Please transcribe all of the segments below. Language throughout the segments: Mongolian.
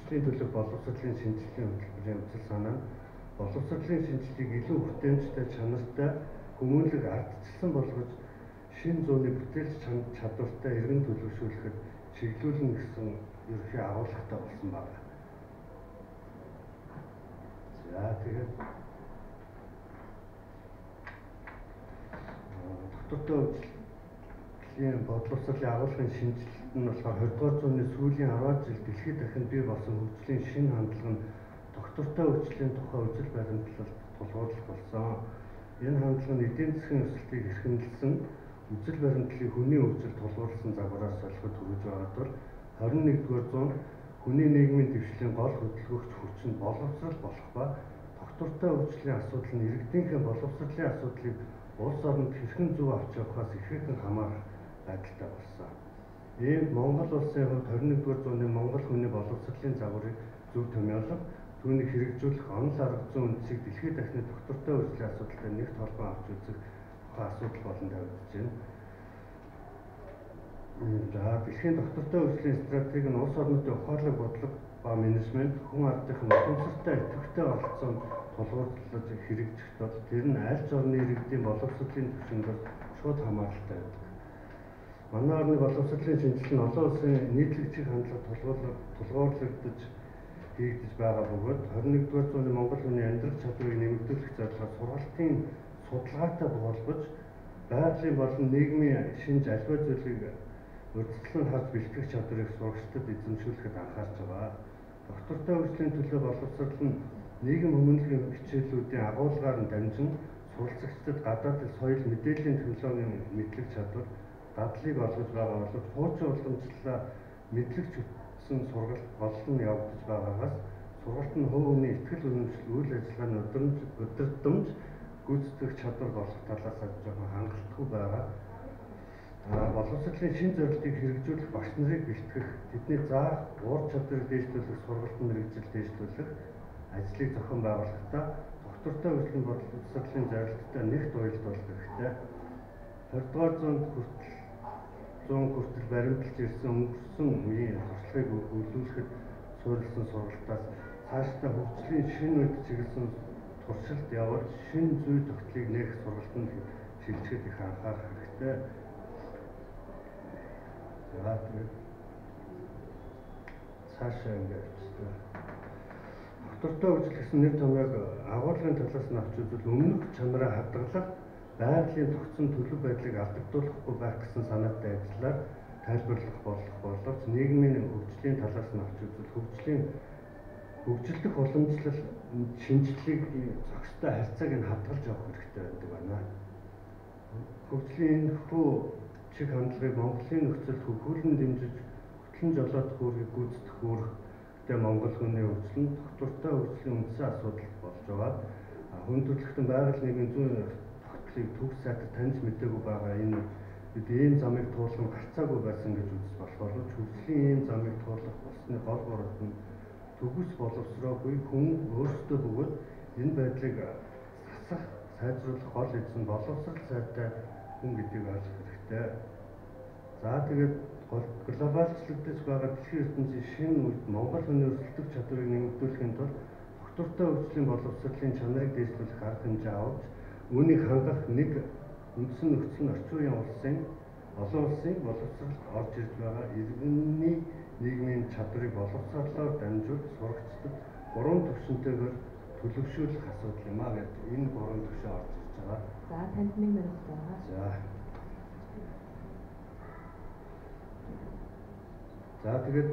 хөгжлийн төлөв боловсролын шинжилгээний хөтөлбөрийн үзэл санаа нь боловсролын шинжилгээг илүү бүтээмжтэй, чанартай, хүмүүнлэг ардчилсан болгож шинэ зууны бүтээлч чадвартай иргэн төлөвшүүлэхэд чиглүүлнэ гэсэн ерөнхий агуулгатай болсон байна. За тэгээд доктортой хөгжлийн боловсролын агуулгын шинжилэлт нь болохоор 20-р зууны сүүлийн 10 жил дэлхийд дахин бий болсон хөгжлийн шинэ хандлага нь доктортой хөгжлийн тухай үзэл баримтлалд тулгуурлах болсон. Энэ хандлага нь эдийн засгийн өсөлтийг эрхэмлсэн, үзэл баримтлалыг хүний хөгжилд тулгуурласан загвараас солиход хүрэж байгаа тул 21-р зуунд хүний нийгмийн дэвшлийн гол хөдөлгөгч хүч нь боловсрол болох ба доктортой хөгжлийн асуудал нь иргэдийнхээ боловсролын асуудлыг улс оронд хэрхэн зөв авч явахаас ихээхэн хамаарах байдалтай болсон. Ийм Монгол улсын хувьд 21-р зууны Монгол хүний боловсролын загварыг зөв томьёолох, түүнийг хэрэгжүүлэх онол арга зүйн үндсийг дэлхийд дахины доктортой хөгжлийн асуудалтай нэгт холбоо авч үзэх тухай асуудал болон тавигдж байна. За дэлхийн доктортой хөгжлийн стратеги нь улс орнуудын ухаалаг бодлого ба менежмент, хүн ардынхаа уламжлалтай идэвхтэй оролцоонд тулгуурлаж хэрэгжих тул тэр нь аль ч орны иргэдийн боловсролын түвшингээс шууд хамааралтай байдаг. Манай орны боловсролын шинжилгээ нь олон улсын нийтлэгчийн хандлага тулгуурлагдаж хийгдэж байгаа бөгөөд 21-р зууны Монгол хүний амьдрах чадварыг нэмэгдүүлэх зорилгоор сургалтын судалгаатай холбож байгалийн болон нийгмийн шинж альва зүйлийг урьдчилан харж бэлтгэх чадварыг сурагчдад эзэмшүүлэхэд анхаарч байгаа. Доктортой хөгжлийн төлөө боловсрол нь нийгэм хүмүүнлэгийн хичээлүүдийн агуулгаар нь дамжин суралцагчдад гадаадын соёл, мэдээллийн технологийн мэдлэг чадвар, дадлыг олгож байгаа боловч хуучин уламжлалаа мэдлэгч утсан сургалт болон явагдаж байгаагаас сургалт нь хувь хүний итгэл үнэмшил, үйл ажиллагааны өдөрдмж гүйцэтгэх чадвар болох талаас жоохон хангалтгүй байгаа. Боловсролын шинэ зорилтыг хэрэгжүүлэх багш нарыг бэлтгэх, тэдний заах, уур чадварыг дээшлүүлэх, сургалтын мэргэжил дээшлүүлэх ажлыг зохион байгуулахдаа доктортой хөгжлийн боловсролын зорилттой нэгт уялдуулах хэрэгтэй. 20-р зуунд хүртэл баримталж ирсэн өнгөрсөн үеийн туршлагыг үйлдвэрлэхэд суурилсан сургалтаас цаашдаа хөгжлийн шинэ үед чиглэсэн туршилт явуулж шинэ зүй тогтолыг нээх сургалтанд шилжихэд их анхаарах хэрэгтэй. За тэгээд цаашаа ингээд хэвчээ. Доктортой хөгжил гэсэн нэр томьёог агуулгын талаас нь авч үзвэл өмнөх чанараа хадгалах, байгалийн тогтсон төлөв байдлыг алдагдуулахгүй байх гэсэн санаатай ажиллаар тайлбарлах болох боловч нийгмийн хөгжлийн талаас нь авч үзвэл хөгжилдөх уламжлал шинжилгээг зохистой харьцааг нь хадгалж явах хэрэгтэй байдаг байна. Хөгжлийн энэхүү чиг хандлагыг Монголын нөхцөлд хөгжүүлэн дэмжиж хөтлөн жолоодох үүргийг гүйцэтгэх үүрэгтэй Монгол хүний хөгжил нь доктортой хөгжлийн үндсэн асуудал болж байгаа. Хүн төрөлхтөн байгаль нийгмийн зүйн тогтолыг төв сайтар таньж мэдээгүй байгаа энэ бид ийм замыг туулах гарцаагүй байсан гэж үзэж болохоор хөгжлийн ийм замыг туулах болсны гол бурууд нь төгс боловсроогүй хүн өөрсдөө бөгөөд энэ байдлыг засах, сайжруулах гол эзэн боловсрол сайтай хүн гэдгийг ойлгох хэрэгтэй. За тэгээд глобалчлагдаж байгаа дэлхийн ертөнцийн шинэ үед Монгол хүний өрсөлдөх чадварыг нэмэгдүүлэхийн тулд доктортой хөгжлийн боловсролын чанарыг дээшлүүлэх арга хэмжээ авч үүнийг хангах нэг үндсэн нөхцөл нь орчин үеийн олон улсын боловсролд орж ирж байгаа иргэний нийгмийн чадварыг боловсролоор дамжуулж сурагчдад гурван түвшинтэйгээр төлөвшүүлэх асуудал юм аа гэдэг энэ гурван түвшин орж ирж байгаа. За танд 1 минут байгаа. За тэгээд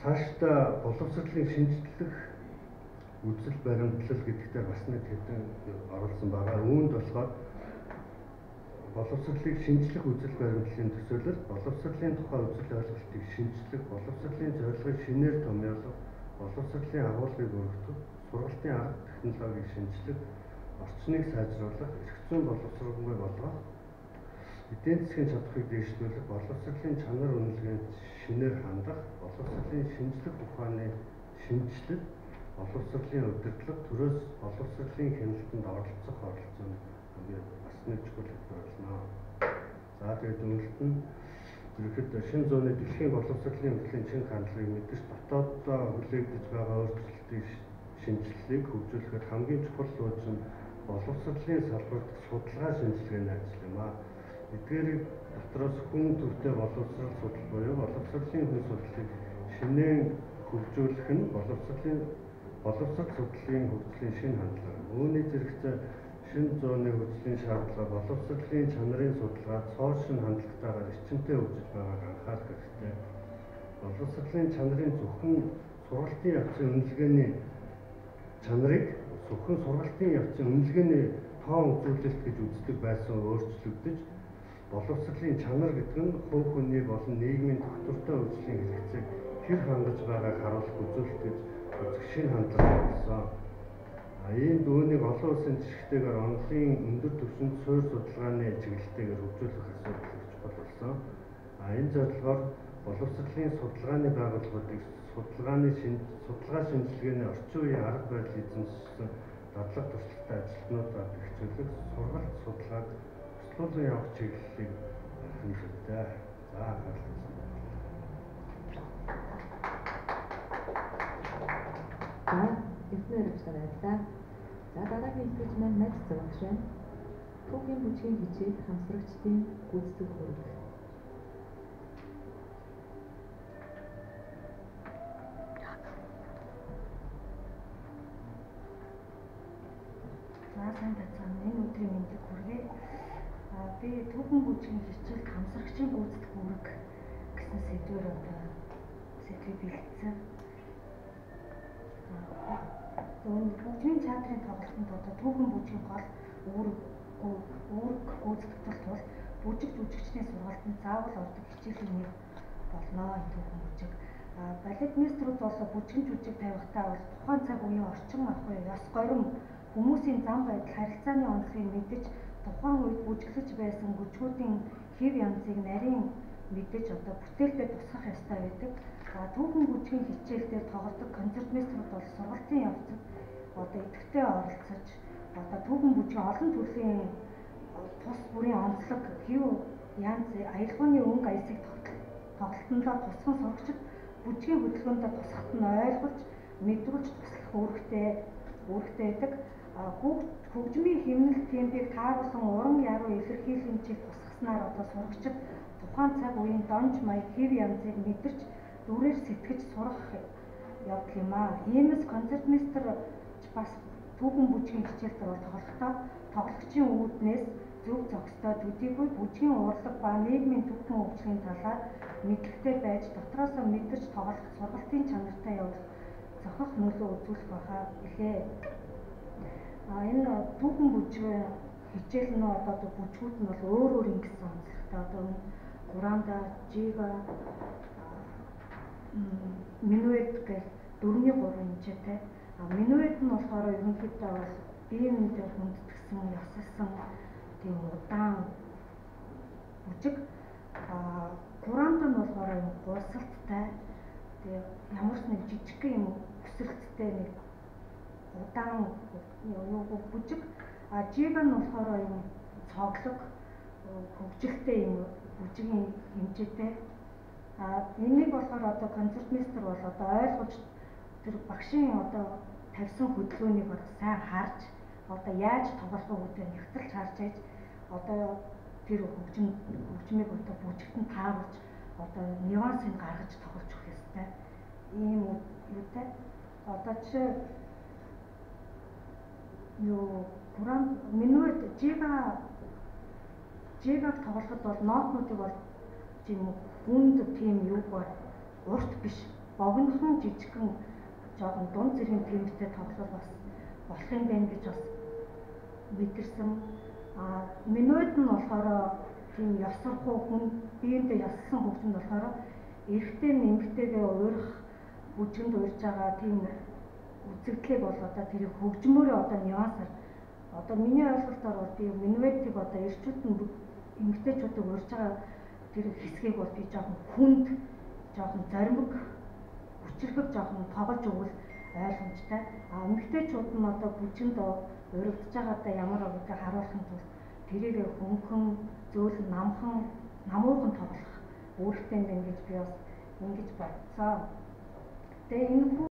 цаашдаа боловсролын шинжлэх үзэл баримтлал гэдэгтээ бас нэг хэдэн оруулсан байгаа. Үүнд болохоор боловсролыг шинжлэх үзэл баримтлалын төсөөлөл, боловсролын тухай үзэл ойлголтыг шинжлэх, боловсролын зорилгыг шинээр томьёолох, боловсролын агуулгыг өргөдөх, сургалтын арга технологиг шинжлэх, орчныг сайжруулах, эрх зүйн боловсролгүй болгох, эдийн засгийн чадхыг дээшлүүлэх, боловсролын чанар үнэлгээнд шинээр хандах, боловсролын шинжлэх ухааны шинжилэл, боловсролын удирдлага, төрөөс боловсролын хяналтанд оролцох оролцоо нь бас нэг чиглэл болно. За тэгээд үнэлт нь ерөнхийдөө шинэ зууны дэлхийн боловсролын хөгжлийн шинэ хандлагыг мэдэрч дотооддоо хөл хүлээгдэж байгаа өөрчлөлтийг шинжилгээг хөгжүүлэхэд хамгийн чухал нууц нь боловсролын салбарт судалгаа шинжилгээний ажил юм аа. Эдгээрийг дотроос хүн төртэй боловсрол судал буюу боловсролын хүн судлалыг шинээр хөгжүүлэх нь боловсрол судлалын хөгжлийн шинэ хандлага. Үүний зэрэгцээ шинэ зууны хөгжлийн шаардлага боловсролын чанарын судалгаа цоо шин хандлагатайгаар эрчимтэй хөгжиж байгааг анхаарах хэрэгтэй. Боловсролын чанарын зөвхөн сургалтын явцын үнэлгээний чанарыг тоон үзүүлэлт гэж үздэг байсан өөрчлөгдөж боловсролын чанар гэдэг нь хувь хүний болон нийгмийн тогтвортой хөгжлийн хэрэгцээг хэр хангаж байгааг харуулах үзүүлэлт гэж үзэх шинэ хандлага болсон. Ийм дүүнийг олон улсын жишгтэйгээр онолын өндөр түвшинд суурь судалгааны чиглэлтэйгээр хөгжүүлэх асуудал их чухал болсон. Энэ зорилгоор боловсролын судалгааны байгууллагуудыг судалгаа шинжилгээний орчин үеийн арга барил эзэмшсэн дадлаг туршлагатай ажилтнуудаар бэхжүүлэх сургалт судалгааг бяцлуулан явах чиглэлийг архин хэрэгтэй. За анхаарлаа. Эзэн хэрэгжлээ. За дараагийн хэлбэр маань найз зурагч байна. Түүхийн бүжгийн хичээл хамсрагчдын гүйцэтгэх үүрэг. Сайн тацаан энэ өдрийн мэндийг хүргэе. Би түүхэн бүжгийн хичээл хамсрагчийн гүйцэтгэх үүрэг гэсэн сэдвийг бэлдсэн. Бүжгийн театрын тоглолтод түүхэн бүжгийн гол үүрэг гүйцэтгэх тул бүжиг жүжигчдийн сургалтанд заавал ордог хичээлийн нэр болно энэ түүхэн бүжиг. Балетмейстерүүд бол бүжгийн жүжиг тавихтаа бол тухайн цаг үеийн орчин ахгүй ёс горим хүмүүсийн зам байдал харилцааны онцлогийг мэдэж тухайн үед бүжиглэж байсан бүжгүүдийн хэв янзыг нарийн мэдэж бүтээлдээ тусгах ёстой байдаг. Түүхэн бүжгийн хичээлдээ тоглодог концертмейстерүүд бол сургалтын явцад идэвхтэй оролцож түүхэн бүжгийн олон төрлийн тус бүрийн онцлог хэв янз аялгауны өнгө аясыг тоглолтондоо тусган сурагчид бүжгийн хөдөлгөөндөө тусахт нь ойлгож мэдрүүлж туслах үүрэгтэй байдаг. Хөгжмийн хэмнэлт темпийг тааруулан уран яруу илэрхийлэмжийг тусгаснаар сурагчид тухайн цаг үеийн донж маяг хэв янзыг мэдэрч дүрээр сэтгэж сурах явдал юм аа. Иймээс концертмейстер бас түүхэн бүжгийн хичээлд тоглохдоо тоглогчийн үүднээс зөв зохистой төдийгүй бүжгийн урлаг ба нийгмийн түүхэн хөгжлийн талаар мэдлэгтэй байж дотроосоо мэдэрч тоглох сургалтын чанартай явах зохих нөлөө үзүүлэх байхаа билээ. Энэ түүхэн бүжгийн хичээл нь бүжгүүд нь бол өөр ингэсэн онцлогтой. Куранда, жига, минуэт гэх 4-3 хэмжээтэй. Минуэт нь болохоор ерөнхийдөө бол биеиндээ хүндэтгсэн, ясалсан тийм удаан бүжиг. Куранда нь болохоор гулсалттай. Тэгээ ямар ч нэг жижиг юм өсөлттэй нэг удаан бүжиг. Жига нь болохоор юм цоглог хөгжилтэй юм бүжигийн хэмжээтэй. Энийг болохоор концертмейстер бол ойлгож тэр багшийн тавьсан хөдөлгөөнийг сайн харж яаж тоглохыг нэгтлж харж ээж тэр хөгжмийг бүжигтэн тааруулж нюансыг гаргаж тоглож өгөх ёстой. Ийм үүтэй. Жишээ минуэт жигаг тоглоход бол нотнуудыг бол тийм хүнд тийм юугаар урт биш богинохон жижигхэн жоохон дунд зэргийн темптэй тоглол бас болох юм байна гэж бас мэдэрсэн. Минуэт нь болохоор тийм ёсорхуу хүн биеиндээ яссан хөгжим болохоор эрэгтэй нэмэгтэйгээ уурах бүжгэнд уурж байгаа тийм үзэгдлийг бол тэр хөгжмөөрөө нюансаар миний ойлголтоор бол би минуэтийг эрчүүд нь эмэгтэйчүүдийг уурж байгаа тэр хэсгийг бол би жоохон хүнд, жоохон зоримог, хүчрхэг жоохон тоглож өгвөл ойлгомжтой. Эмэгтэйчүүд нь бүжгэнд урагдж байгаадаа ямар өгөхийг харуулахын тулд тэрийг хөнгөн, зөөлөн, намуухан тоглох үүрэгтэй юм гэж би бас ингэж бодсоо. Тэгээ энэ